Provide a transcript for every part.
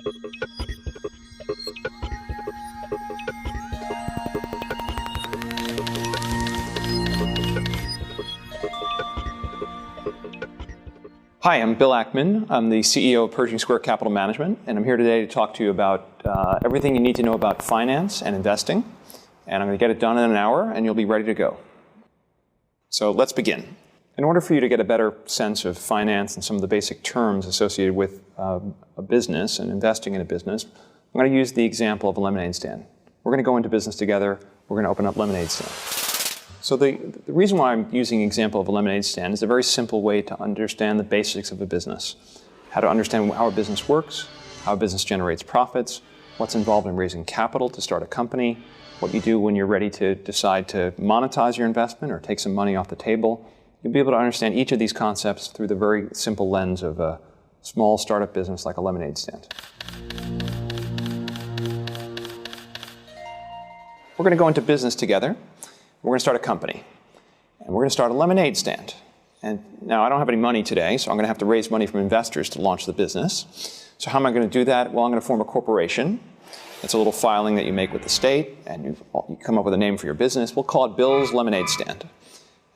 Hi, I'm Bill Ackman. I'm the CEO of Pershing Square Capital Management, and I'm here today to talk to you about everything you need to know about finance and investing. And I'm going to get it done in an hour, and you'll be ready to go. So let's begin. In order for you to get a better sense of finance and some of the basic terms associated with a business and investing in a business, I'm going to use the example of a lemonade stand. We're going to go into business together. We're going to open up lemonade stand. So the reason why I'm using the example of a lemonade stand is a very simple way to understand the basics of a business. How to understand how a business works, how a business generates profits, what's involved in raising capital to start a company, what you do when you're ready to decide to monetize your investment or take some money off the table. You'll be able to understand each of these concepts through the very simple lens of a small startup business like a lemonade stand. We're going to go into business together. We're going to start a company, and we're going to start a lemonade stand. And now I don't have any money today, so I'm going to have to raise money from investors to launch the business. So how am I going to do that? Well, I'm going to form a corporation. It's a little filing that you make with the state, and you come up with a name for your business. We'll call it Bill's Lemonade Stand.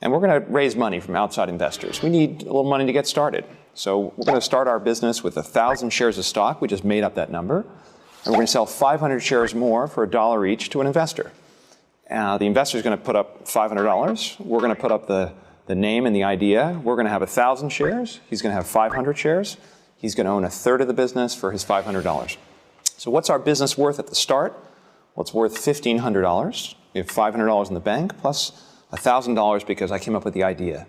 And we're going to raise money from outside investors. We need a little money to get started. So we're going to start our business with 1,000 shares of stock. We just made up that number. And we're going to sell 500 shares more for $1 each to an investor. The investor is going to put up $500. We're going to put up the name and the idea. We're going to have 1,000 shares. He's going to have 500 shares. He's going to own a third of the business for his $500. So what's our business worth at the start? Well, it's worth $1,500. We have $500 in the bank plus $1,000 because I came up with the idea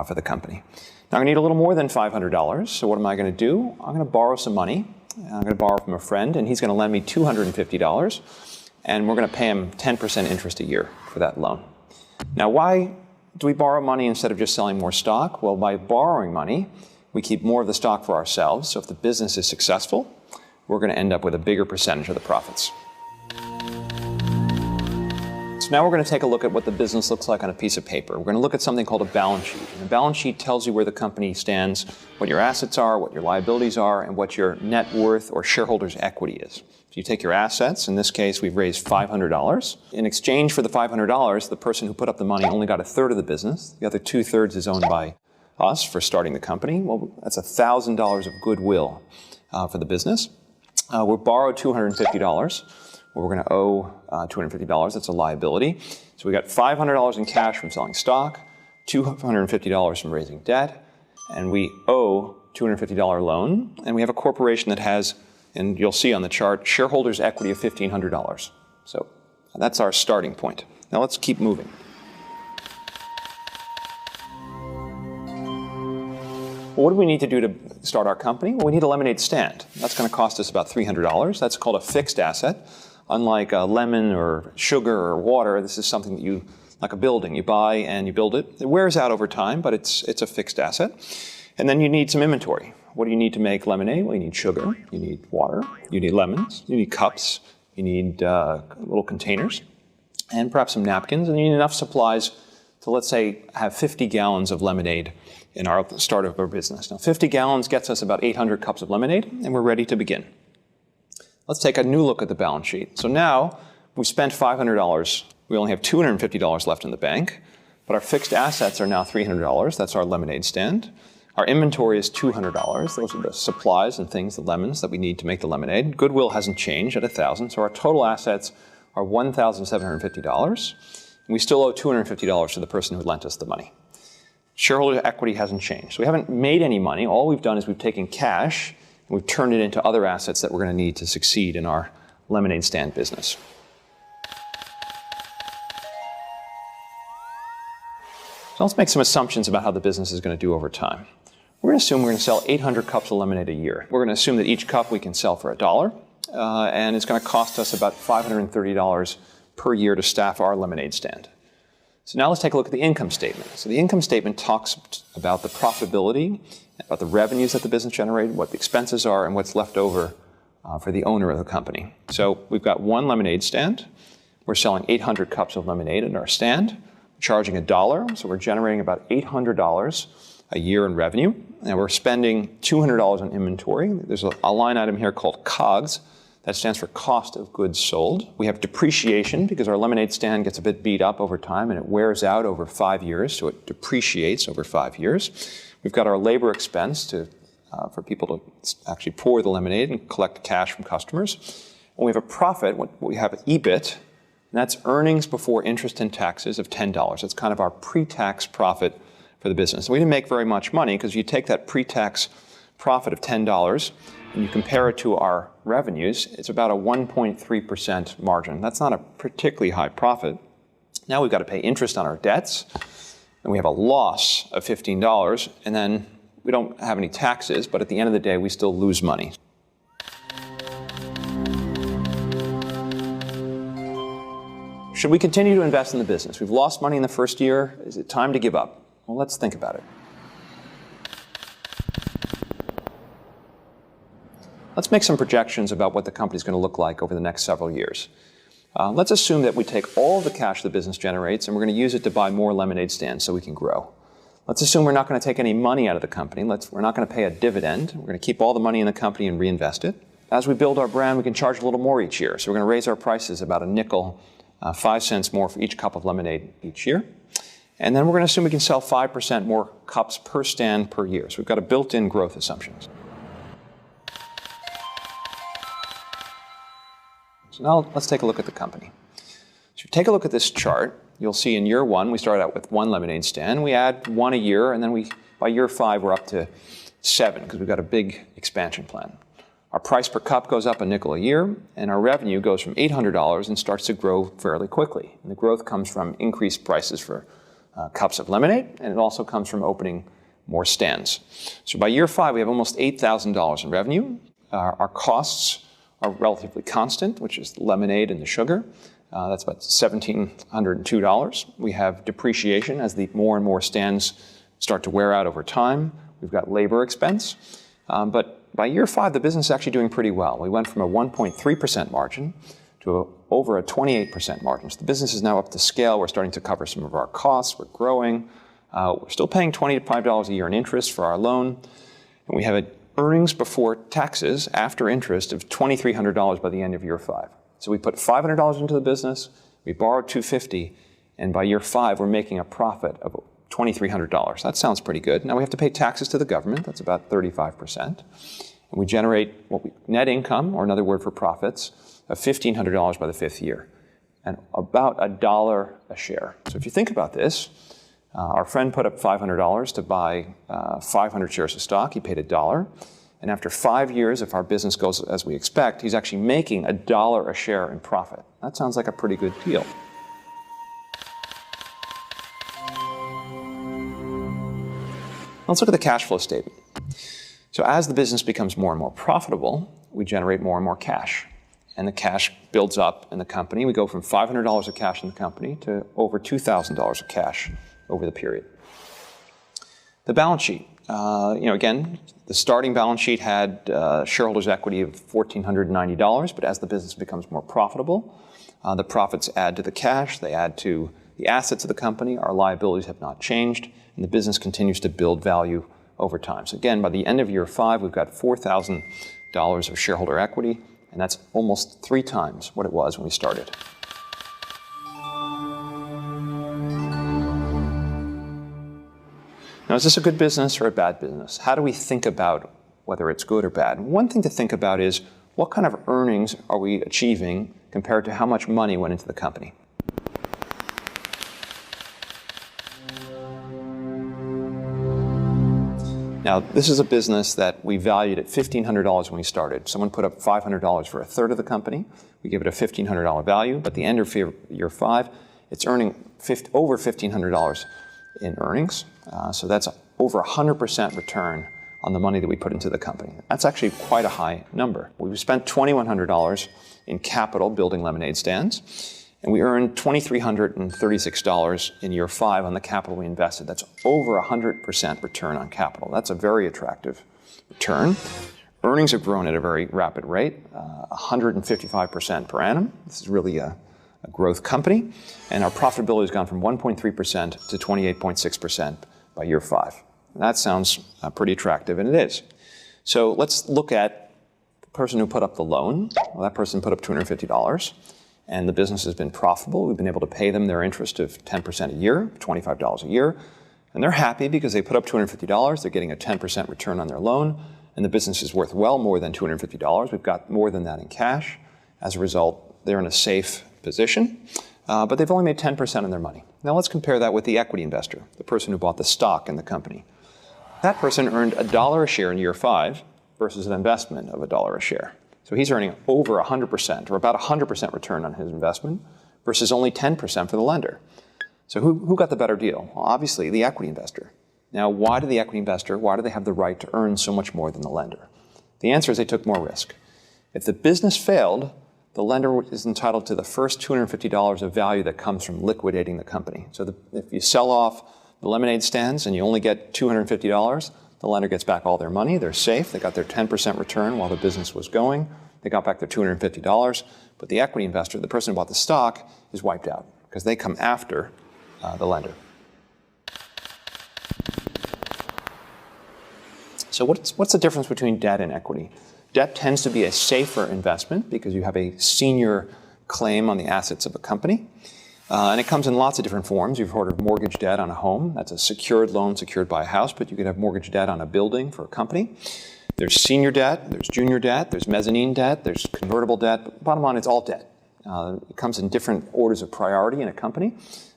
for the company. Now I need a little more than $500. So what am I going to do? I'm going to borrow some money. I'm going to borrow from a friend, and he's going to lend me $250. And we're going to pay him 10% interest a year for that loan. Now, why do we borrow money instead of just selling more stock? Well, by borrowing money, we keep more of the stock for ourselves. So if the business is successful, we're going to end up with a bigger percentage of the profits. So now we're going to take a look at what the business looks like on a piece of paper. We're going to look at something called a balance sheet. And a balance sheet tells you where the company stands, what your assets are, what your liabilities are, and what your net worth or shareholders' equity is. So you take your assets. In this case, we've raised $500. In exchange for the $500, the person who put up the money only got a third of the business. The other 2/3 is owned by us for starting the company. Well, that's $1,000 of goodwill for the business. We're borrowed $250. Well, we're going to owe $250. That's a liability. So we got $500 in cash from selling stock, $250 from raising debt, and we owe $250 loan. And we have a corporation that has, and you'll see on the chart, shareholders' equity of $1,500. So that's our starting point. Now let's keep moving. Well, what do we need to do to start our company? Well, we need a lemonade stand. That's going to cost us about $300. That's called a fixed asset. Unlike a lemon or sugar or water, this is something that you, like a building, you buy and you build it. It wears out over time, but it's a fixed asset. And then you need some inventory. What do you need to make lemonade? Well, you need sugar, you need water, you need lemons, you need cups, you need little containers, and perhaps some napkins, and you need enough supplies to, let's say, have 50 gallons of lemonade in our start of our business. Now, 50 gallons gets us about 800 cups of lemonade, and we're ready to begin. Let's take a new look at the balance sheet. So now we spent $500. We only have $250 left in the bank, but our fixed assets are now $300. That's our lemonade stand. Our inventory is $200. Those are the supplies and things, the lemons that we need to make the lemonade. Goodwill hasn't changed at $1,000, so our total assets are $1,750. And we still owe $250 to the person who lent us the money. Shareholder equity hasn't changed. So we haven't made any money. All we've done is we've taken cash and we've turned it into other assets that we're going to need to succeed in our lemonade stand business. So let's make some assumptions about how the business is going to do over time. We're going to assume we're going to sell 800 cups of lemonade a year. We're going to assume that each cup we can sell for $1, and it's going to cost us about $530 per year to staff our lemonade stand. So now let's take a look at the income statement. So the income statement talks about the profitability, about the revenues that the business generated, what the expenses are, and what's left over for the owner of the company. So we've got one lemonade stand. We're selling 800 cups of lemonade at our stand, charging $1. So we're generating about $800 a year in revenue. And we're spending $200 on inventory. There's a line item here called COGS. That stands for cost of goods sold. We have depreciation because our lemonade stand gets a bit beat up over time and it wears out over 5 years, so it depreciates over 5 years. We've got our labor expense for people to actually pour the lemonade and collect cash from customers. And we have a profit, we have EBIT, and that's earnings before interest and taxes of $10. That's kind of our pre-tax profit for the business. We didn't make very much money because you take that pre-tax profit of $10 and you compare it to our revenues, it's about a 1.3% margin. That's not a particularly high profit. Now we've got to pay interest on our debts, and we have a loss of $15, and then we don't have any taxes, but at the end of the day, we still lose money. Should we continue to invest in the business? We've lost money in the first year. Is it time to give up? Well, let's think about it. Let's make some projections about what the company's going to look like over the next several years. Let's assume that we take all the cash the business generates and we're going to use it to buy more lemonade stands so we can grow. Let's assume we're not going to take any money out of the company. We're not going to pay a dividend. We're going to keep all the money in the company and reinvest it. As we build our brand, we can charge a little more each year. So we're going to raise our prices about a nickel, 5 cents more for each cup of lemonade each year. And then we're going to assume we can sell 5% more cups per stand per year. So we've got a built-in growth assumptions. So now let's take a look at the company. So if you take a look at this chart, you'll see in year 1, we start out with 1 lemonade stand. We add 1 a year, and then by year 5, we're up to 7 because we've got a big expansion plan. Our price per cup goes up a nickel a year, and our revenue goes from $800 and starts to grow fairly quickly. And the growth comes from increased prices for cups of lemonade, and it also comes from opening more stands. So by year 5, we have almost $8,000 in revenue. Our costs are relatively constant, which is the lemonade and the sugar. That's about $1,702. We have depreciation as the more and more stands start to wear out over time. We've got labor expense. But by year 5, the business is actually doing pretty well. We went from a 1.3% margin to over a 28% margin. So the business is now up to scale. We're starting to cover some of our costs. We're growing. We're still paying $25 a year in interest for our loan. And we have an earnings before taxes after interest of $2,300 by the end of year 5. So we put $500 into the business, we borrowed $250, and by year 5, we're making a profit of $2,300. That sounds pretty good. Now we have to pay taxes to the government. That's about 35%. And we generate net income, or another word for profits, of $1,500 by the 5th year, and about $1 a share. So if you think about this, our friend put up $500 to buy 500 shares of stock. He paid $1. And after 5 years, if our business goes as we expect, he's actually making $1 a share in profit. That sounds like a pretty good deal. Let's look at the cash flow statement. So as the business becomes more and more profitable, we generate more and more cash. And the cash builds up in the company. We go from $500 of cash in the company to over $2,000 of cash over the period. The balance sheet. Again, the starting balance sheet had shareholders' equity of $1,490, but as the business becomes more profitable, the profits add to the cash, they add to the assets of the company, our liabilities have not changed, and the business continues to build value over time. So again, by the end of year 5, we've got $4,000 of shareholder equity, and that's almost 3 times what it was when we started. Now, is this a good business or a bad business? How do we think about whether it's good or bad? One thing to think about is what kind of earnings are we achieving compared to how much money went into the company? Now, this is a business that we valued at $1,500 when we started. Someone put up $500 for a third of the company. We give it a $1,500 value, but at the end of year 5, it's earning over $1,500 in earnings. So that's over 100% return on the money that we put into the company. That's actually quite a high number. We've spent $2,100 in capital building lemonade stands, and we earned $2,336 in year 5 on the capital we invested. That's over 100% return on capital. That's a very attractive return. Earnings have grown at a very rapid rate, 155% per annum. This is really a growth company, and our profitability has gone from 1.3% to 28.6% by year 5. And that sounds pretty attractive, and it is. So let's look at the person who put up the loan. Well, that person put up $250, and the business has been profitable. We've been able to pay them their interest of 10% a year, $25 a year. And they're happy because they put up $250. They're getting a 10% return on their loan, and the business is worth well more than $250. We've got more than that in cash. As a result, they're in a safe position, but they've only made 10% on their money. Now let's compare that with the equity investor, the person who bought the stock in the company. That person earned $1 a share in year 5 versus an investment of $1 a share. So he's earning over 100%, or about 100% return on his investment, versus only 10% for the lender. So who got the better deal? Well, obviously, the equity investor. Now, why did the equity investor, why do they have the right to earn so much more than the lender? The answer is they took more risk. If the business failed, the lender is entitled to the first $250 of value that comes from liquidating the company. So if you sell off the lemonade stands and you only get $250, the lender gets back all their money. They're safe. They got their 10% return while the business was going. They got back their $250. But the equity investor, the person who bought the stock, is wiped out because they come after the lender. So what's the difference between debt and equity? Debt tends to be a safer investment because you have a senior claim on the assets of a company. And it comes in lots of different forms. You've heard of mortgage debt on a home. That's a secured loan secured by a house, but you could have mortgage debt on a building for a company. There's senior debt, there's junior debt, there's mezzanine debt, there's convertible debt. But bottom line, it's all debt. It comes in different orders of priority in a company.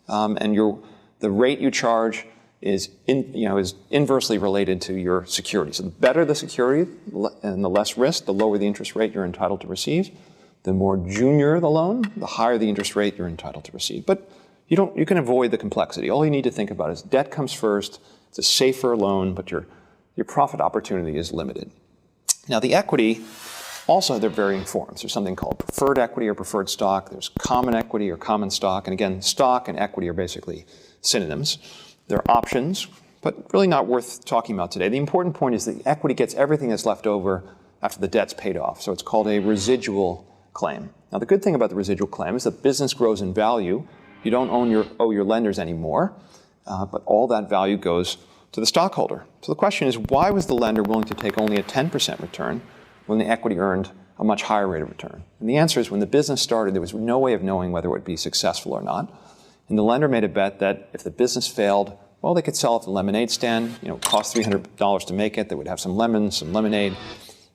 And the rate you charge is inversely related to your security. So the better the security and the less risk, the lower the interest rate you're entitled to receive. The more junior the loan, the higher the interest rate you're entitled to receive. But you can avoid the complexity. All you need to think about is debt comes first. It's a safer loan, but your profit opportunity is limited. Now the equity, also there are varying forms. There's something called preferred equity or preferred stock. There's common equity or common stock. And again, stock and equity are basically synonyms. They're options, but really not worth talking about today. The important point is that the equity gets everything that's left over after the debt's paid off. So it's called a residual claim. Now the good thing about the residual claim is that business grows in value. You don't owe your lenders anymore, but all that value goes to the stockholder. So the question is, why was the lender willing to take only a 10% return when the equity earned a much higher rate of return? And the answer is, when the business started, there was no way of knowing whether it would be successful or not. And the lender made a bet that if the business failed, well, they could sell off the lemonade stand. It cost $300 to make it. They would have some lemons, some lemonade.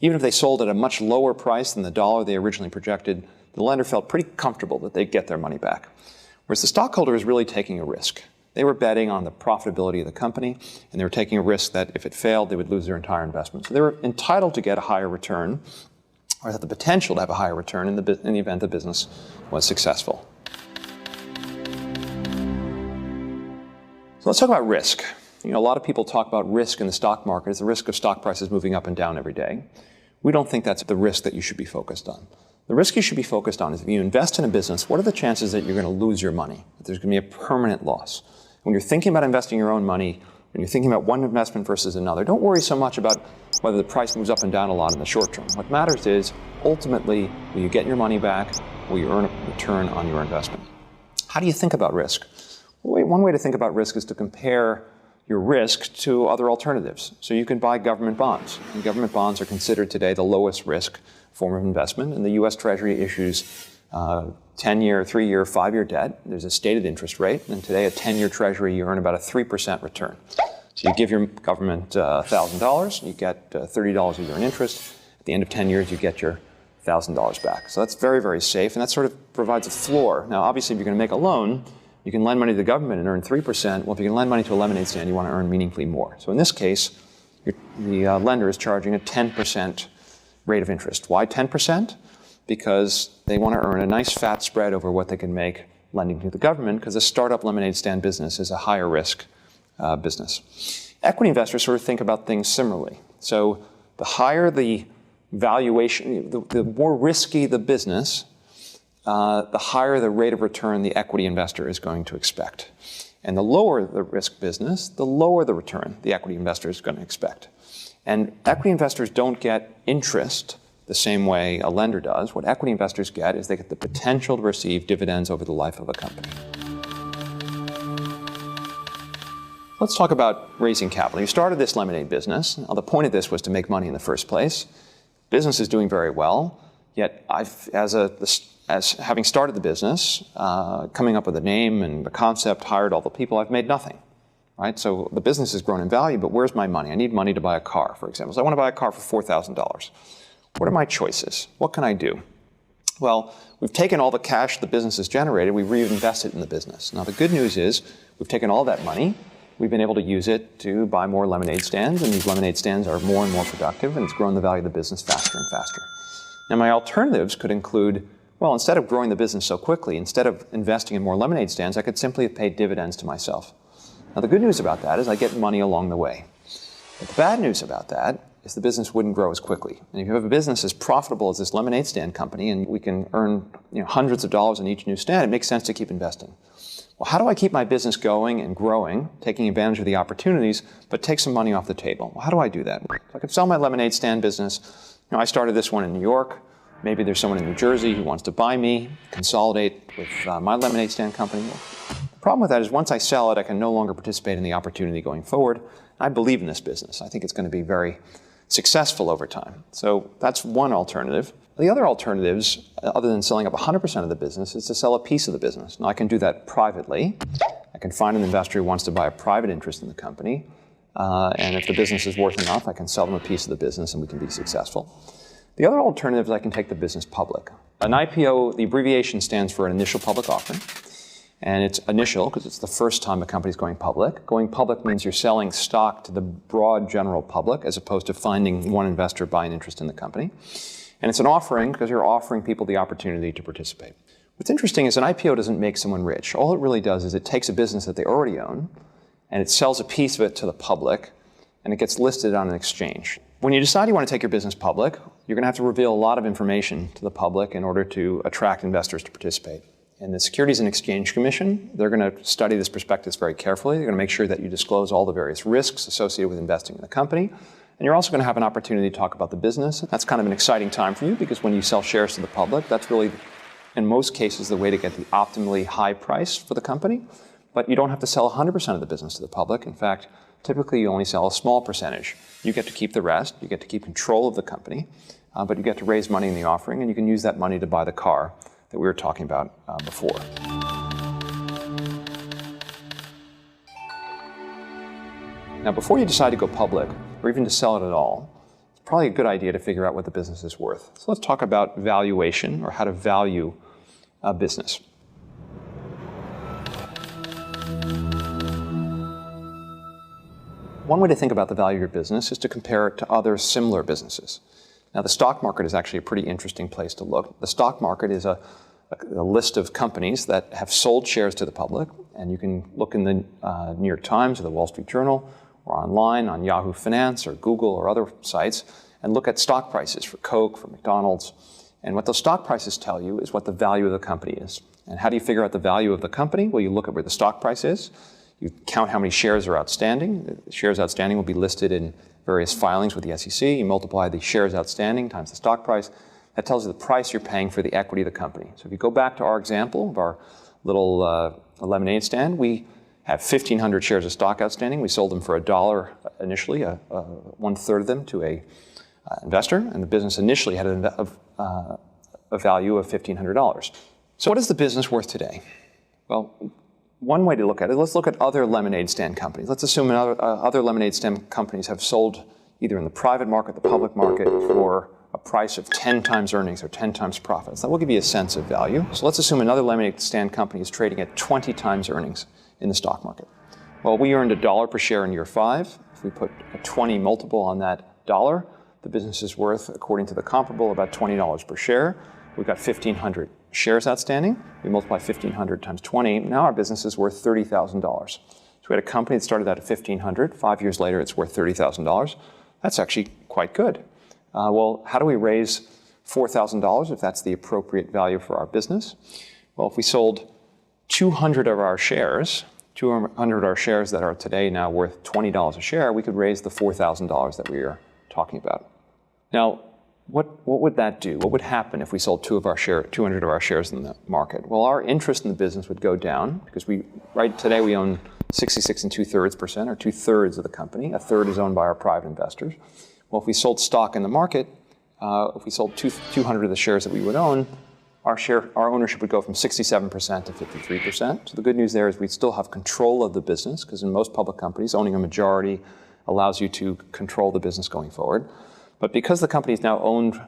Even if they sold at a much lower price than the dollar they originally projected, the lender felt pretty comfortable that they'd get their money back. Whereas the stockholder is really taking a risk. They were betting on the profitability of the company, and they were taking a risk that if it failed, they would lose their entire investment. So they were entitled to get a higher return, or had the potential to have a higher return in the event the business was successful. So let's talk about risk. A lot of people talk about risk in the stock market as the risk of stock prices moving up and down every day. We don't think that's the risk that you should be focused on. The risk you should be focused on is, if you invest in a business, what are the chances that you're going to lose your money, that there's going to be a permanent loss? When you're thinking about investing your own money, when you're thinking about one investment versus another, don't worry so much about whether the price moves up and down a lot in the short term. What matters is, ultimately, will you get your money back? Will you earn a return on your investment? How do you think about risk? Well, one way to think about risk is to compare your risk to other alternatives. So you can buy government bonds. And government bonds are considered today the lowest risk form of investment. And the U.S. Treasury issues 10-year, 3-year, 5-year debt. There's a stated interest rate. And today, a 10-year Treasury, you earn about a 3% return. So you give your government $1,000, you get $30 a year in interest. At the end of 10 years, you get your $1,000 back. So that's very, very safe. And that sort of provides a floor. Now, obviously, if you're going to make a loan, you can lend money to the government and earn 3%. Well, if you can lend money to a lemonade stand, you want to earn meaningfully more. So in this case, the lender is charging a 10% rate of interest. Why 10%? Because they want to earn a nice fat spread over what they can make lending to the government, because a startup lemonade stand business is a higher risk business. Equity investors sort of think about things similarly. So the higher the valuation, the more risky the business, the higher the rate of return the equity investor is going to expect. And the lower the risk business, the lower the return the equity investor is going to expect. And equity investors don't get interest the same way a lender does. What equity investors get is they get the potential to receive dividends over the life of a company. Let's talk about raising capital. You started this lemonade business. Now, the point of this was to make money in the first place. Business is doing very well, yet as having started the business, coming up with a name and the concept, hired all the people, I've made nothing. Right? So the business has grown in value, but where's my money? I need money to buy a car, for example. So I want to buy a car for $4,000. What are my choices? What can I do? Well, we've taken all the cash the business has generated, we've reinvested in the business. Now the good news is we've taken all that money, we've been able to use it to buy more lemonade stands, and these lemonade stands are more and more productive, and it's grown the value of the business faster and faster. Now my alternatives could include, well, instead of growing the business so quickly, instead of investing in more lemonade stands, I could simply have paid dividends to myself. Now the good news about that is I get money along the way. But the bad news about that is the business wouldn't grow as quickly. And if you have a business as profitable as this lemonade stand company, and we can earn hundreds of dollars on each new stand, it makes sense to keep investing. Well, how do I keep my business going and growing, taking advantage of the opportunities, but take some money off the table? Well, how do I do that? I could sell my lemonade stand business. I started this one in New York. Maybe there's someone in New Jersey who wants to buy me, consolidate with my lemonade stand company. The problem with that is once I sell it, I can no longer participate in the opportunity going forward. I believe in this business. I think it's going to be very successful over time. So that's one alternative. The other alternatives, other than selling up 100% of the business, is to sell a piece of the business. Now, I can do that privately. I can find an investor who wants to buy a private interest in the company. And if the business is worth enough, I can sell them a piece of the business and we can be successful. The other alternative is I can take the business public. An IPO, the abbreviation stands for an initial public offering. And it's initial because it's the first time a company is going public. Going public means you're selling stock to the broad general public as opposed to finding one investor buy an interest in the company. And it's an offering because you're offering people the opportunity to participate. What's interesting is an IPO doesn't make someone rich. All it really does is it takes a business that they already own and it sells a piece of it to the public and it gets listed on an exchange. When you decide you want to take your business public, you're going to have to reveal a lot of information to the public in order to attract investors to participate. And the Securities and Exchange Commission, they're going to study this prospectus very carefully. They're going to make sure that you disclose all the various risks associated with investing in the company. And you're also going to have an opportunity to talk about the business. That's kind of an exciting time for you because when you sell shares to the public, that's really, in most cases, the way to get the optimally high price for the company. But you don't have to sell 100% of the business to the public. In fact, typically you only sell a small percentage. You get to keep the rest. You get to keep control of the company. But you get to raise money in the offering, and you can use that money to buy the car that we were talking about before. Now, before you decide to go public, or even to sell it at all, it's probably a good idea to figure out what the business is worth. So let's talk about valuation, or how to value a business. One way to think about the value of your business is to compare it to other similar businesses. Now, the stock market is actually a pretty interesting place to look. The stock market is a list of companies that have sold shares to the public, and you can look in the New York Times or the Wall Street Journal or online on Yahoo Finance or Google or other sites and look at stock prices for Coke, for McDonald's. And what those stock prices tell you is what the value of the company is. And how do you figure out the value of the company? Well, you look at where the stock price is. You count how many shares are outstanding. The shares outstanding will be listed in various filings with the SEC. You multiply the shares outstanding times the stock price. That tells you the price you're paying for the equity of the company. So if you go back to our example of our little lemonade stand, we have 1,500 shares of stock outstanding. We sold them for $1 initially, 1/3 of them to a investor, and the business initially had a value of $1,500. So what is the business worth today? Well, one way to look at it, let's look at other lemonade stand companies. Let's assume other lemonade stand companies have sold either in the private market, the public market, for a price of 10 times earnings or 10 times profits. That will give you a sense of value. So let's assume another lemonade stand company is trading at 20 times earnings in the stock market. Well, we earned $1 per share in year 5. If we put a 20 multiple on that dollar, the business is worth, according to the comparable, about $20 per share. We've got 1,500 shares outstanding. We multiply 1,500 times 20. Now our business is worth $30,000. So we had a company that started out at 1,500. 5 years later, it's worth $30,000. That's actually quite good. Well, how do we raise $4,000 if that's the appropriate value for our business? Well, if we sold 200 of our shares, 200 of our shares that are today now worth $20 a share, we could raise the $4,000 that we are talking about. Now, what would that do? What would happen if we sold 200 of our shares in the market? Well, our interest in the business would go down because right today we own 66 2/3%, or 2/3 of the company. A third is owned by our private investors. Well, if we sold stock in the market, if we sold 200 of the shares that we would own, our ownership would go from 67% to 53%. So the good news there is we still have control of the business, because in most public companies, owning a majority allows you to control the business going forward. But because the company is now owned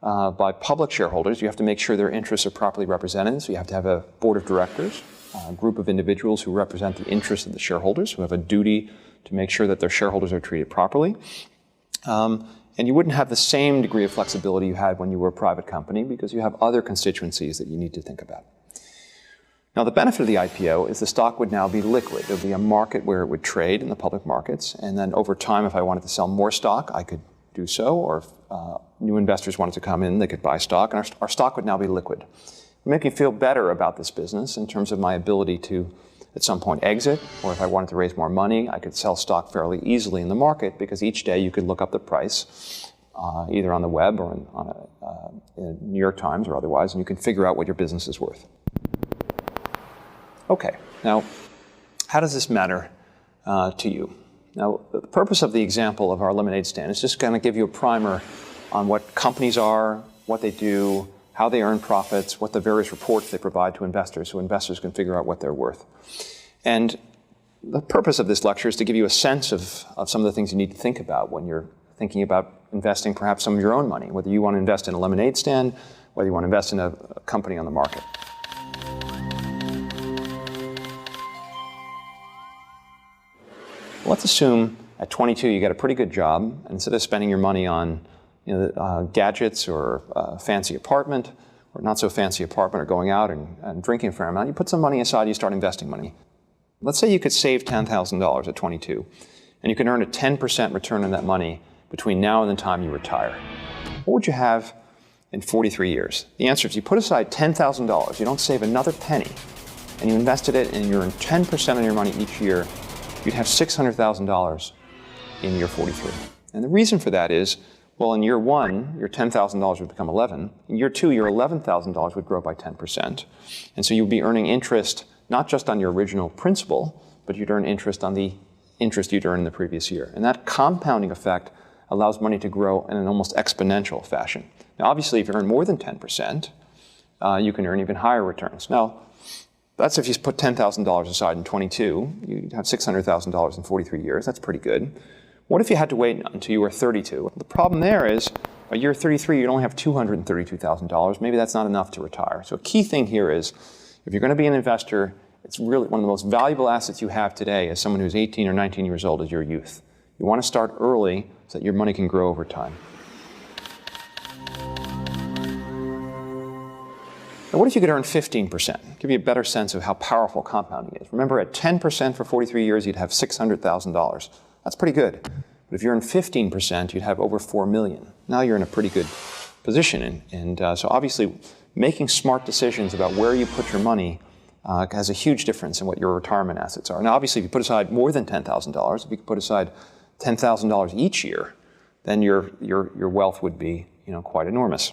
by public shareholders, you have to make sure their interests are properly represented. So you have to have a board of directors, a group of individuals who represent the interests of the shareholders, who have a duty to make sure that their shareholders are treated properly. And you wouldn't have the same degree of flexibility you had when you were a private company, because you have other constituencies that you need to think about. Now, the benefit of the IPO is the stock would now be liquid. There would be a market where it would trade in the public markets, and then over time, if I wanted to sell more stock, I could do so, or if new investors wanted to come in, they could buy stock, and our stock would now be liquid. It would make me feel better about this business in terms of my ability to, at some point, exit, or if I wanted to raise more money, I could sell stock fairly easily in the market, because each day you could look up the price, either on the web or in New York Times or otherwise, and you can figure out what your business is worth. Okay, now, how does this matter to you? Now, the purpose of the example of our lemonade stand is just going to give you a primer on what companies are, what they do, how they earn profits, what the various reports they provide to investors, so investors can figure out what they're worth. And the purpose of this lecture is to give you a sense of some of the things you need to think about when you're thinking about investing perhaps some of your own money, whether you want to invest in a lemonade stand, whether you want to invest in a company on the market. Let's assume at 22 you get a pretty good job, and instead of spending your money on gadgets or a fancy apartment, or not so fancy apartment, or going out and drinking a fair amount, you put some money aside, you start investing money. Let's say you could save $10,000 at 22, and you can earn a 10% return on that money between now and the time you retire. What would you have in 43 years? The answer is you put aside $10,000, you don't save another penny, and you invested it and you earn 10% on your money each year, you'd have $600,000 in year 43. And the reason for that is, well, in year one, your $10,000 would become 11. In year two, your $11,000 would grow by 10%. And so you'd be earning interest not just on your original principal, but you'd earn interest on the interest you'd earned in the previous year. And that compounding effect allows money to grow in an almost exponential fashion. Now, obviously, if you earn more than 10%, you can earn even higher returns. Now, that's if you put $10,000 aside in 22, you'd have $600,000 in 43 years. That's pretty good. What if you had to wait until you were 32? The problem there is, by year 33, you'd only have $232,000. Maybe that's not enough to retire. So a key thing here is, if you're going to be an investor, it's really one of the most valuable assets you have today as someone who's 18 or 19 years old is your youth. You want to start early so that your money can grow over time. Now, what if you could earn 15%? Give you a better sense of how powerful compounding is. Remember, at 10% for 43 years, you'd have $600,000. That's pretty good. But if you earn 15%, you'd have over $4 million. Now you're in a pretty good position. And so obviously, making smart decisions about where you put your money has a huge difference in what your retirement assets are. Now, obviously, if you put aside more than $10,000, if you could put aside $10,000 each year, then your wealth would be quite enormous.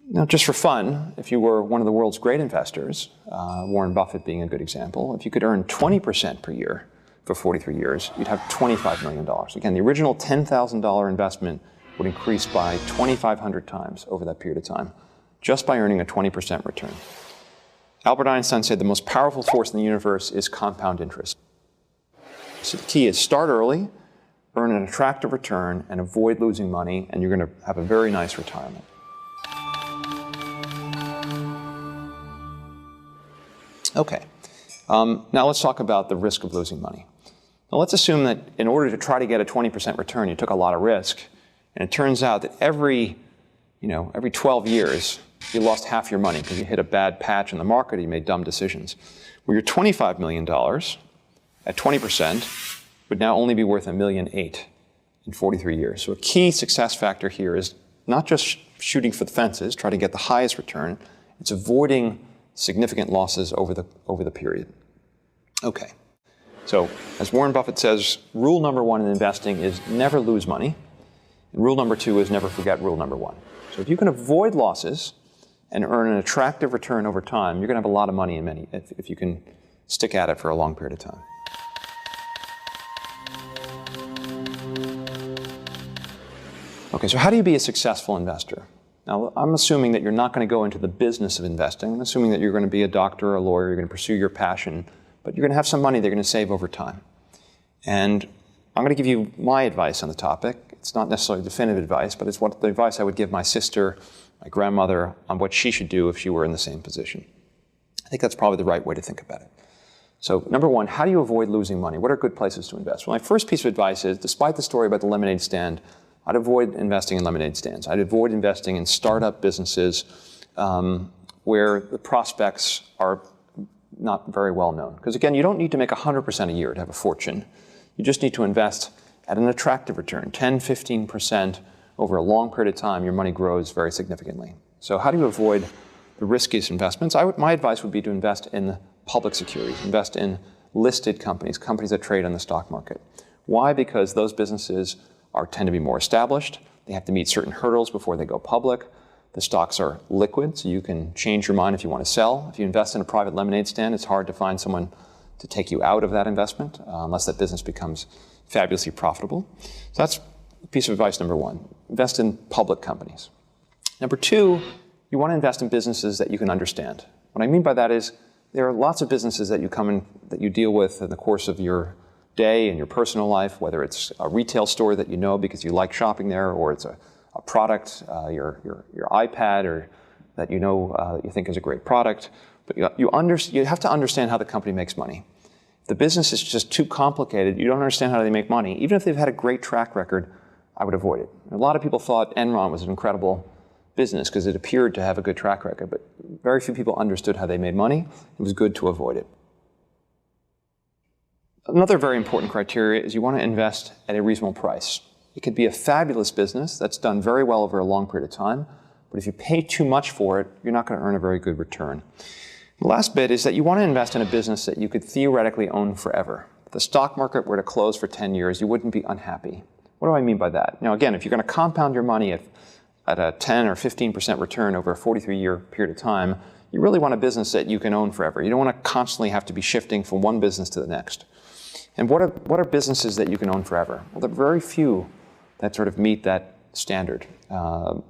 Now, just for fun, if you were one of the world's great investors, Warren Buffett being a good example, if you could earn 20% per year for 43 years, you'd have $25 million. Again, the original $10,000 investment would increase by 2,500 times over that period of time, just by earning a 20% return. Albert Einstein said the most powerful force in the universe is compound interest. So the key is start early, earn an attractive return, and avoid losing money, and you're going to have a very nice retirement. Okay, now let's talk about the risk of losing money. Now let's assume that in order to try to get a 20% return, you took a lot of risk, and it turns out that every 12 years, you lost half your money because you hit a bad patch in the market, you made dumb decisions. Well, your $25 million at 20% would now only be worth $1.8 million in 43 years. So a key success factor here is not just shooting for the fences, try to get the highest return, it's avoiding significant losses over the period. Okay, so as Warren Buffett says, rule number one in investing is never lose money, and rule number two is never forget rule number one. So if you can avoid losses and earn an attractive return over time, you're going to have a lot of money if you can stick at it for a long period of time. Okay, so how do you be a successful investor? Now, I'm assuming that you're not going to go into the business of investing. I'm assuming that you're going to be a doctor or a lawyer, you're going to pursue your passion, but you're going to have some money that you're going to save over time. And I'm going to give you my advice on the topic. It's not necessarily definitive advice, but it's what the advice I would give my sister, my grandmother, on what she should do if she were in the same position. I think that's probably the right way to think about it. So number one, how do you avoid losing money? What are good places to invest? Well, my first piece of advice is, despite the story about the lemonade stand, I'd avoid investing in lemonade stands. I'd avoid investing in startup businesses where the prospects are not very well known. Because again, you don't need to make 100% a year to have a fortune. You just need to invest at an attractive return, 10, 15% over a long period of time. Your money grows very significantly. So how do you avoid the riskiest investments? My advice would be to invest in public securities, invest in listed companies, companies that trade on the stock market. Why? Because those businesses tend to be more established. They have to meet certain hurdles before they go public. The stocks are liquid, so you can change your mind if you want to sell. If you invest in a private lemonade stand, it's hard to find someone to take you out of that investment unless that business becomes fabulously profitable. So that's piece of advice number one. Invest in public companies. Number two, you want to invest in businesses that you can understand. What I mean by that is there are lots of businesses that you deal with in the course of your day in your personal life, whether it's a retail store that you know because you like shopping there, or it's a product, your iPad, or that you know you think is a great product. But you have to understand how the company makes money. If the business is just too complicated, you don't understand how they make money, even if they've had a great track record, I would avoid it. A lot of people thought Enron was an incredible business because it appeared to have a good track record, but very few people understood how they made money. It was good to avoid it. Another very important criteria is you want to invest at a reasonable price. It could be a fabulous business that's done very well over a long period of time, but if you pay too much for it, you're not going to earn a very good return. The last bit is that you want to invest in a business that you could theoretically own forever. If the stock market were to close for 10 years, you wouldn't be unhappy. What do I mean by that? Now, again, if you're going to compound your money at a 10 or 15% return over a 43-year period of time, you really want a business that you can own forever. You don't want to constantly have to be shifting from one business to the next. And what are businesses that you can own forever? Well, there are very few that sort of meet that standard.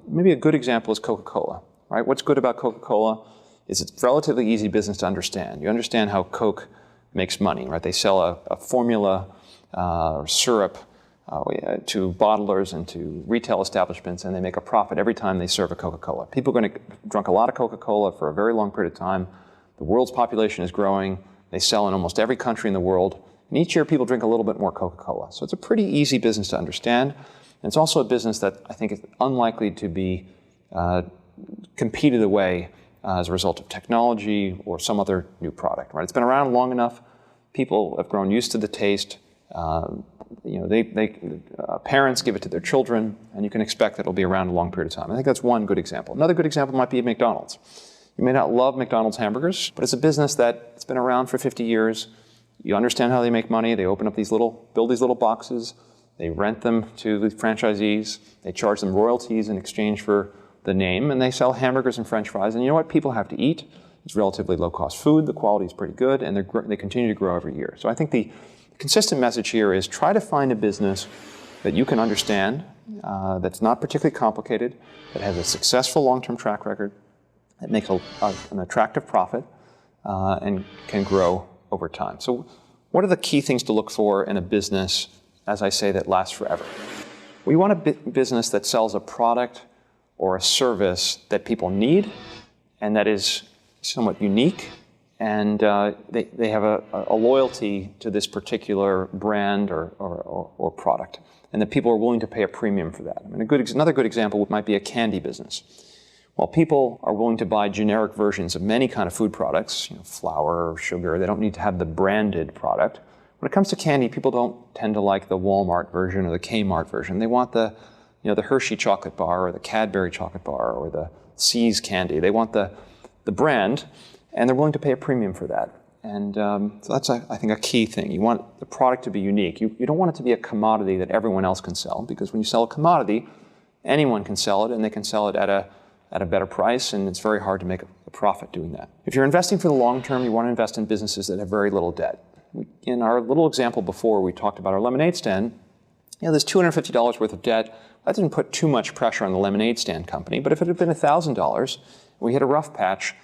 Maybe a good example is Coca-Cola, right? What's good about Coca-Cola is it's a relatively easy business to understand. You understand how Coke makes money, right? They sell a formula or syrup to bottlers and to retail establishments, and they make a profit every time they serve a Coca-Cola. People are going to drink a lot of Coca-Cola for a very long period of time. The world's population is growing. They sell in almost every country in the world. And each year, people drink a little bit more Coca-Cola. So it's a pretty easy business to understand. And it's also a business that I think is unlikely to be competed away as a result of technology or some other new product. Right? It's been around long enough. People have grown used to the taste. Parents give it to their children, and you can expect that it'll be around a long period of time. I think that's one good example. Another good example might be McDonald's. You may not love McDonald's hamburgers, but it's a business that's been around for 50 years. You understand how they make money. They build these little boxes. They rent them to the franchisees. They charge them royalties in exchange for the name, and they sell hamburgers and French fries. And you know what? People have to eat. It's relatively low-cost food. The quality is pretty good, and they continue to grow every year. So I think the consistent message here is try to find a business that you can understand, that's not particularly complicated, that has a successful long-term track record, that makes an attractive profit, and can grow over time. So what are the key things to look for in a business, as I say, that lasts forever? We want a business that sells a product or a service that people need and that is somewhat unique, and they have a loyalty to this particular brand or product, and that people are willing to pay a premium for that. I mean, another good example might be a candy business. While people are willing to buy generic versions of many kind of food products, flour or sugar, they don't need to have the branded product. When it comes to candy, people don't tend to like the Walmart version or the Kmart version. They want the Hershey chocolate bar or the Cadbury chocolate bar or the See's candy. They want the brand, and they're willing to pay a premium for that. And so that's, I think, a key thing. You want the product to be unique. You don't want it to be a commodity that everyone else can sell, because when you sell a commodity, anyone can sell it, and they can sell it at at a better price, and it's very hard to make a profit doing that. If you're investing for the long term, you want to invest in businesses that have very little debt. In our little example before, we talked about our lemonade stand. There's $250 worth of debt. That didn't put too much pressure on the lemonade stand company, but if it had been $1,000, we hit a rough patch,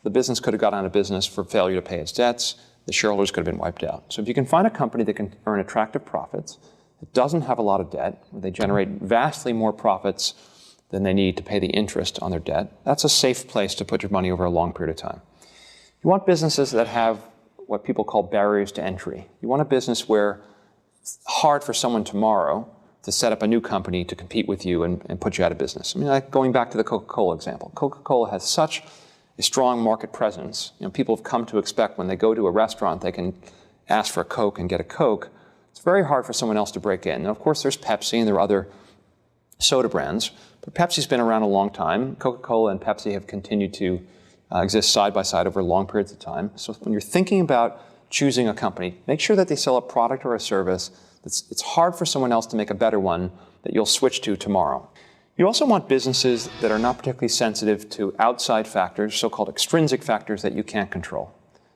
the business could have got out of business for failure to pay its debts. The shareholders could have been wiped out. So if you can find a company that can earn attractive profits, that doesn't have a lot of debt, where they generate vastly more profits than they need to pay the interest on their debt, that's a safe place to put your money over a long period of time. You want businesses that have what people call barriers to entry. You want a business where it's hard for someone tomorrow to set up a new company to compete with you and put you out of business. I mean, like going back to the Coca-Cola example. Coca-Cola has such a strong market presence. People have come to expect when they go to a restaurant, they can ask for a Coke and get a Coke. It's very hard for someone else to break in. Now, of course, there's Pepsi and there are other soda brands, but Pepsi's been around a long time. Coca-Cola and Pepsi have continued to exist side by side over long periods of time. So when you're thinking about choosing a company, make sure that they sell a product or a service it's hard for someone else to make a better one that you'll switch to tomorrow. You also want businesses that are not particularly sensitive to outside factors, so-called extrinsic factors that you can't control.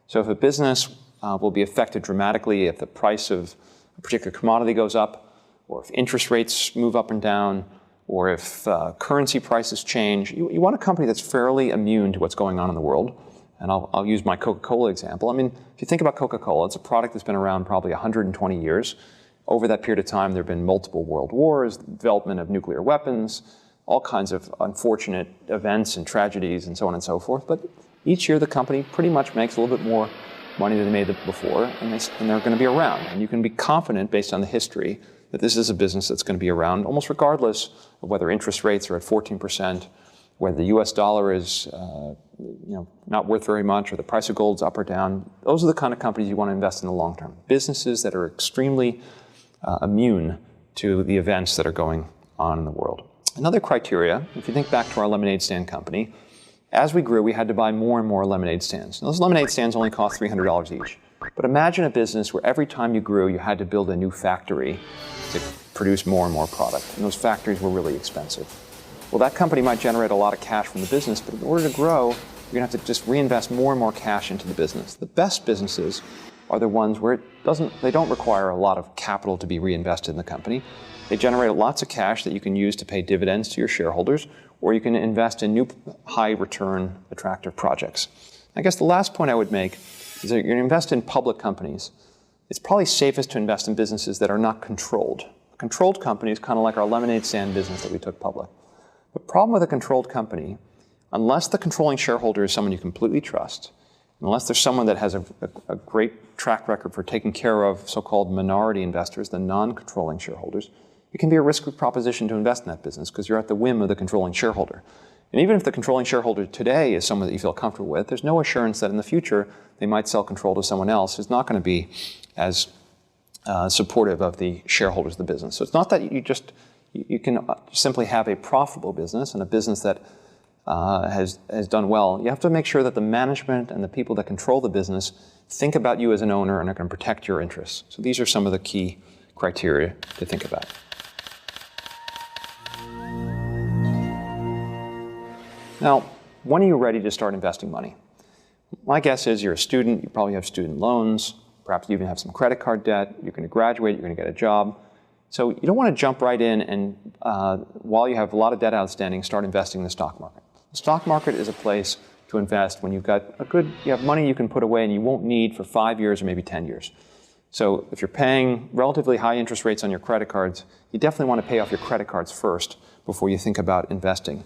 So if a business will be affected dramatically if the price of a particular commodity goes up, or if interest rates move up and down, or if currency prices change, you want a company that's fairly immune to what's going on in the world. And I'll use my Coca-Cola example. I mean, if you think about Coca-Cola, it's a product that's been around probably 120 years. Over that period of time, there have been multiple world wars, development of nuclear weapons, all kinds of unfortunate events and tragedies and so on and so forth. But each year, the company pretty much makes a little bit more money than they made before, and they're going to be around. And you can be confident, based on the history, that this is a business that's going to be around almost regardless of whether interest rates are at 14%, whether the US dollar is not worth very much, or the price of gold's up or down. Those are the kind of companies you want to invest in the long term. Businesses that are extremely immune to the events that are going on in the world. Another criteria, if you think back to our lemonade stand company, as we grew, we had to buy more and more lemonade stands. Now, those lemonade stands only cost $300 each. But imagine a business where every time you grew, you had to build a new factory to produce more and more product. And those factories were really expensive. Well, that company might generate a lot of cash from the business, but in order to grow, you're going to have to just reinvest more and more cash into the business. The best businesses are the ones where they don't require a lot of capital to be reinvested in the company. They generate lots of cash that you can use to pay dividends to your shareholders, or you can invest in new high-return, attractive projects. I guess the last point I would make is that you're going to invest in public companies. It's probably safest to invest in businesses that are not controlled. A controlled company is kind of like our lemonade stand business that we took public. The problem with a controlled company, unless the controlling shareholder is someone you completely trust, unless there's someone that has a great track record for taking care of so-called minority investors, the non-controlling shareholders, it can be a risky proposition to invest in that business because you're at the whim of the controlling shareholder. And even if the controlling shareholder today is someone that you feel comfortable with, there's no assurance that in the future they might sell control to someone else who's not going to be as supportive of the shareholders of the business. So it's not that you can simply have a profitable business and a business that has done well. You have to make sure that the management and the people that control the business think about you as an owner and are going to protect your interests. So these are some of the key criteria to think about. Now, when are you ready to start investing money? My guess is you're a student, you probably have student loans, perhaps you even have some credit card debt, you're going to graduate, you're going to get a job. So you don't want to jump right in and, while you have a lot of debt outstanding, start investing in the stock market. The stock market is a place to invest when you have money you can put away and you won't need for 5 years or maybe 10 years. So if you're paying relatively high interest rates on your credit cards, you definitely want to pay off your credit cards first before you think about investing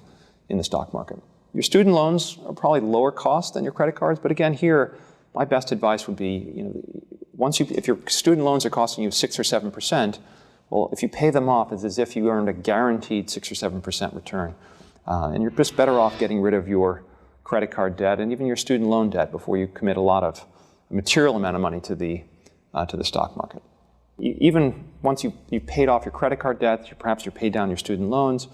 in the stock market. Your student loans are probably lower cost than your credit cards, but again here, my best advice would be, if your student loans are costing you 6 or 7%, well, if you pay them off, it's as if you earned a guaranteed 6 or 7% return. And you're just better off getting rid of your credit card debt and even your student loan debt before you commit a material amount of money to the stock market. Even once you've paid off your credit card debts, perhaps you've paid down your student loans,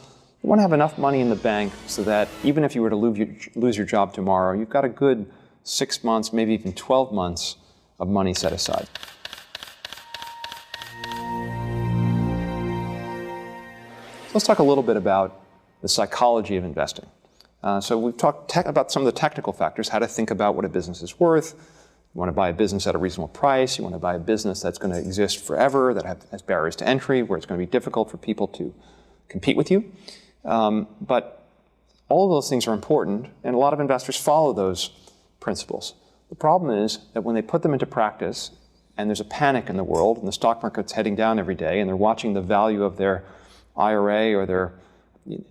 you want to have enough money in the bank so that even if you were to lose your job tomorrow, you've got a good 6 months, maybe even 12 months of money set aside. Let's talk a little bit about the psychology of investing. So we've talked about some of the technical factors, how to think about what a business is worth. You want to buy a business at a reasonable price. You want to buy a business that's going to exist forever, that has barriers to entry, where it's going to be difficult for people to compete with you. But all of those things are important, and a lot of investors follow those principles. The problem is that when they put them into practice, and there's a panic in the world, and the stock market's heading down every day, and they're watching the value of their IRA or their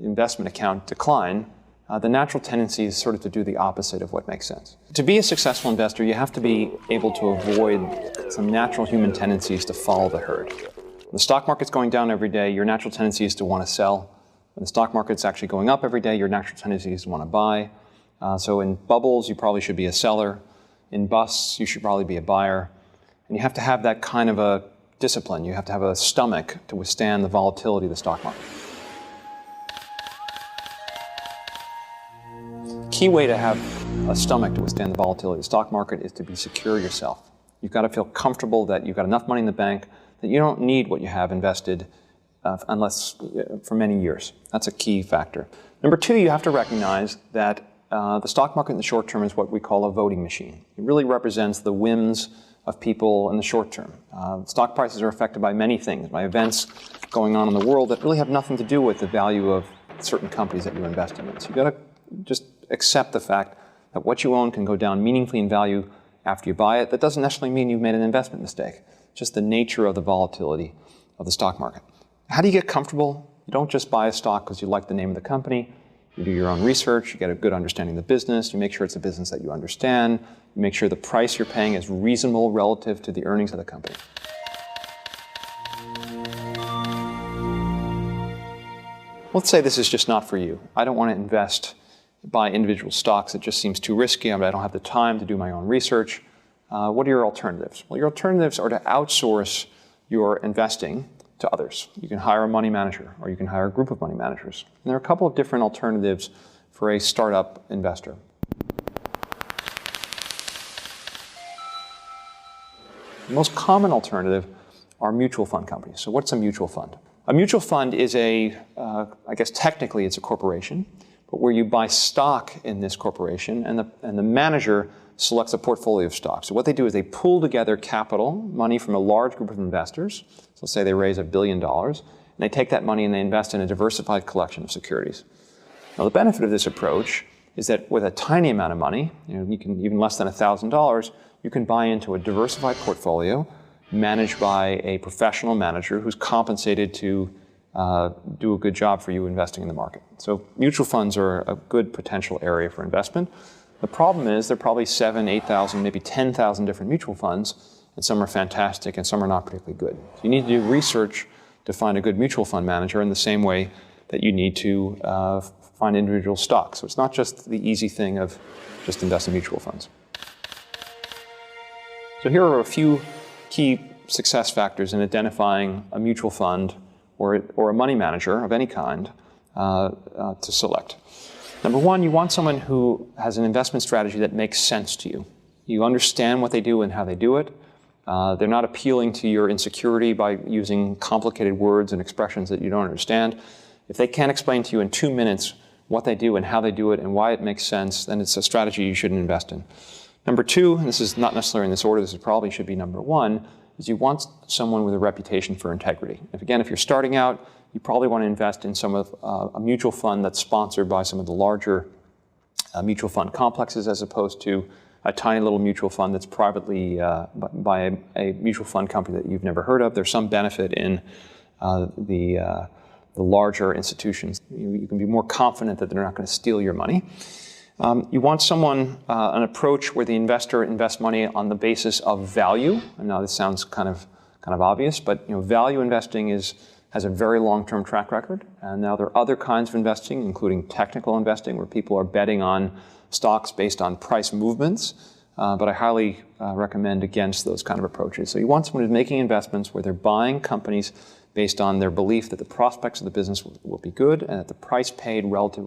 investment account decline, the natural tendency is sort of to do the opposite of what makes sense. To be a successful investor, you have to be able to avoid some natural human tendencies to follow the herd. When the stock market's going down every day, your natural tendency is to want to sell. When the stock market's actually going up every day, your natural tendency is to want to buy. So in bubbles, you probably should be a seller. In busts, you should probably be a buyer. And you have to have that kind of a discipline. You have to have a stomach to withstand the volatility of the stock market. Key way to have a stomach to withstand the volatility of the stock market is to be secure yourself. You've got to feel comfortable that you've got enough money in the bank that you don't need what you have invested unless for many years. That's a key factor. Number two, you have to recognize that the stock market in the short term is what we call a voting machine. It really represents the whims of people in the short term. Stock prices are affected by many things, by events going on in the world that really have nothing to do with the value of certain companies that you invest in. So you've got to just accept the fact that what you own can go down meaningfully in value after you buy it. That doesn't necessarily mean you've made an investment mistake. It's just the nature of the volatility of the stock market. How do you get comfortable? You don't just buy a stock because you like the name of the company. You do your own research, you get a good understanding of the business, you make sure it's a business that you understand, you make sure the price you're paying is reasonable relative to the earnings of the company. Let's say this is just not for you. I don't want to buy individual stocks. It just seems too risky. I don't have the time to do my own research. What are your alternatives? Well, your alternatives are to outsource your investing to others. You can hire a money manager, or you can hire a group of money managers. And there are a couple of different alternatives for a startup investor. The most common alternative are mutual fund companies. So what's a mutual fund? A mutual fund is I guess technically it's a corporation, but where you buy stock in this corporation, and the manager selects a portfolio of stocks. So what they do is they pool together capital, money from a large group of investors. So let's say they raise $1 billion, and they take that money and they invest in a diversified collection of securities. Now the benefit of this approach is that with a tiny amount of money, you can even less than $1,000, you can buy into a diversified portfolio managed by a professional manager who's compensated to do a good job for you investing in the market. So mutual funds are a good potential area for investment. The problem is there are probably 7,000, 8,000, maybe 10,000 different mutual funds, and some are fantastic and some are not particularly good. So you need to do research to find a good mutual fund manager in the same way that you need to find individual stocks. So it's not just the easy thing of just invest in mutual funds. So here are a few key success factors in identifying a mutual fund or a money manager of any kind to select. Number one, you want someone who has an investment strategy that makes sense to you. You understand what they do and how they do it. They're not appealing to your insecurity by using complicated words and expressions that you don't understand. If they can't explain to you in 2 minutes what they do and how they do it and why it makes sense, then it's a strategy you shouldn't invest in. Number two, and this is not necessarily in this order, this probably should be number one, is you want someone with a reputation for integrity. If you're starting out, you probably want to invest in some of a mutual fund that's sponsored by some of the larger mutual fund complexes, as opposed to a tiny little mutual fund that's privately by a mutual fund company that you've never heard of. There's some benefit in the larger institutions. You can be more confident that they're not going to steal your money. You want an approach where the investor invests money on the basis of value. And now this sounds kind of obvious, but value investing has a very long-term track record. And now there are other kinds of investing, including technical investing, where people are betting on stocks based on price movements. But I highly recommend against those kind of approaches. So you want someone who's making investments where they're buying companies based on their belief that the prospects of the business will be good and that the price paid relative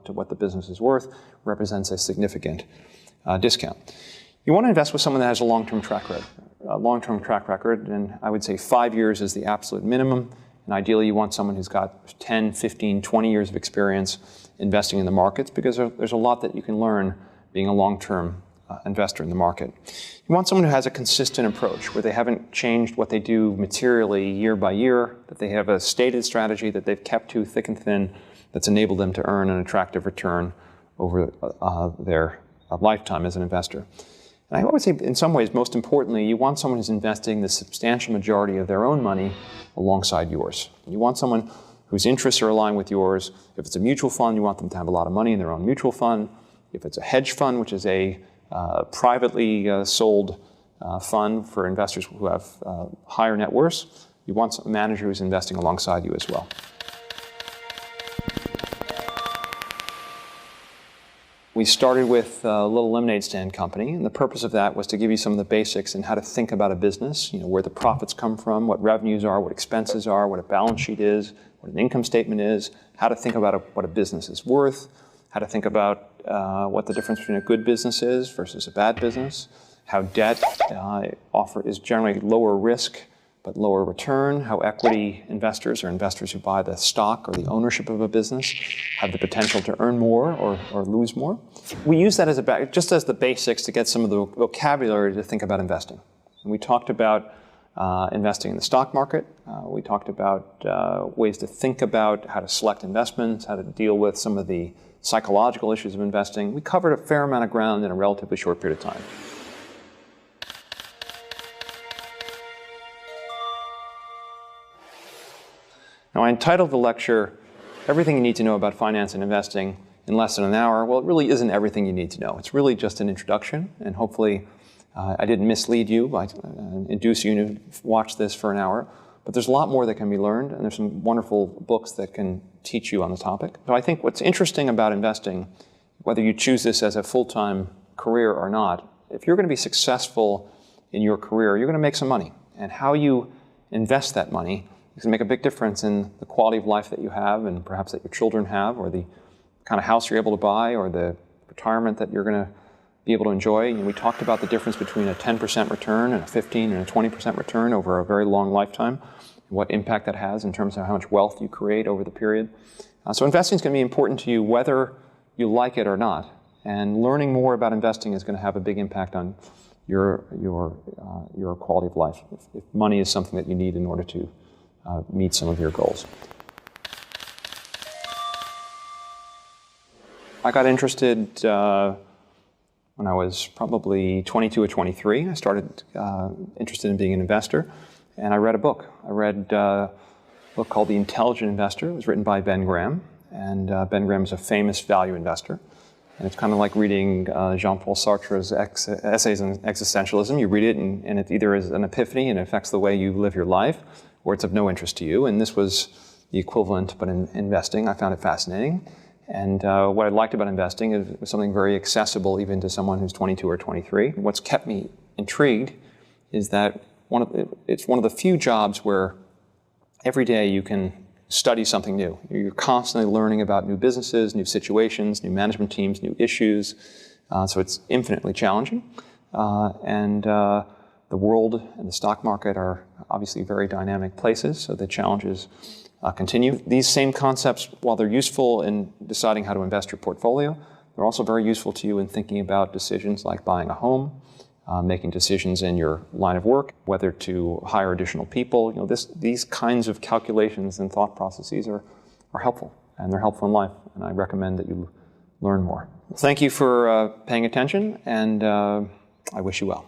to what the business is worth represents a significant discount. You want to invest with someone that has a long-term track record, and I would say 5 years is the absolute minimum. And ideally, you want someone who's got 10, 15, 20 years of experience investing in the markets, because there's a lot that you can learn being a long-term investor in the market. You want someone who has a consistent approach, where they haven't changed what they do materially year by year, that they have a stated strategy that they've kept to thick and thin that's enabled them to earn an attractive return over their lifetime as an investor. And I always say, in some ways, most importantly, you want someone who's investing the substantial majority of their own money alongside yours. You want someone whose interests are aligned with yours. If it's a mutual fund, you want them to have a lot of money in their own mutual fund. If it's a hedge fund, which is a privately sold fund for investors who have higher net worths, you want a manager who's investing alongside you as well. We started with a little lemonade stand company, and the purpose of that was to give you some of the basics in how to think about a business, where the profits come from, what revenues are, what expenses are, what a balance sheet is, what an income statement is, how to think about what a business is worth, how to think about what the difference between a good business is versus a bad business, how debt is generally lower risk but lower return, how equity investors, or investors who buy the stock or the ownership of a business, have the potential to earn more or lose more. We use that as just as the basics to get some of the vocabulary to think about investing. And we talked about investing in the stock market. We talked about ways to think about how to select investments, how to deal with some of the psychological issues of investing. We covered a fair amount of ground in a relatively short period of time. Now, I entitled the lecture, Everything You Need to Know About Finance and Investing in Less Than an Hour. Well, it really isn't everything you need to know. It's really just an introduction, and hopefully I didn't mislead you by induce you to watch this for an hour. But there's a lot more that can be learned, and there's some wonderful books that can teach you on the topic. So I think what's interesting about investing, whether you choose this as a full-time career or not, if you're going to be successful in your career, you're going to make some money. And how you invest that money is going to make a big difference in the quality of life that you have, and perhaps that your children have, or the kind of house you're able to buy, or the retirement that you're going to be able to enjoy. And we talked about the difference between a 10% return and a 15 and a 20% return over a very long lifetime, and what impact that has in terms of how much wealth you create over the period. So investing is going to be important to you whether you like it or not. And learning more about investing is going to have a big impact on your quality of life, if money is something that you need in order to meet some of your goals. I got interested when I was probably 22 or 23. I started interested in being an investor, and I read a book. I read a book called The Intelligent Investor. It was written by Ben Graham, and Ben Graham is a famous value investor. And it's kind of like reading Jean-Paul Sartre's essays on existentialism. You read it, and it either is an epiphany and it affects the way you live your life, or it's of no interest to you. And this was the equivalent, but in investing. I found it fascinating. And what I liked about investing is it was something very accessible even to someone who's 22 or 23. What's kept me intrigued is that it's one of the few jobs where every day you can study something new. You're constantly learning about new businesses, new situations, new management teams, new issues. So it's infinitely challenging. The world and the stock market are obviously very dynamic places, so the challenges continue. These same concepts, while they're useful in deciding how to invest your portfolio, they're also very useful to you in thinking about decisions like buying a home, making decisions in your line of work, whether to hire additional people. These kinds of calculations and thought processes are helpful, and they're helpful in life, and I recommend that you learn more. Thank you for paying attention, and I wish you well.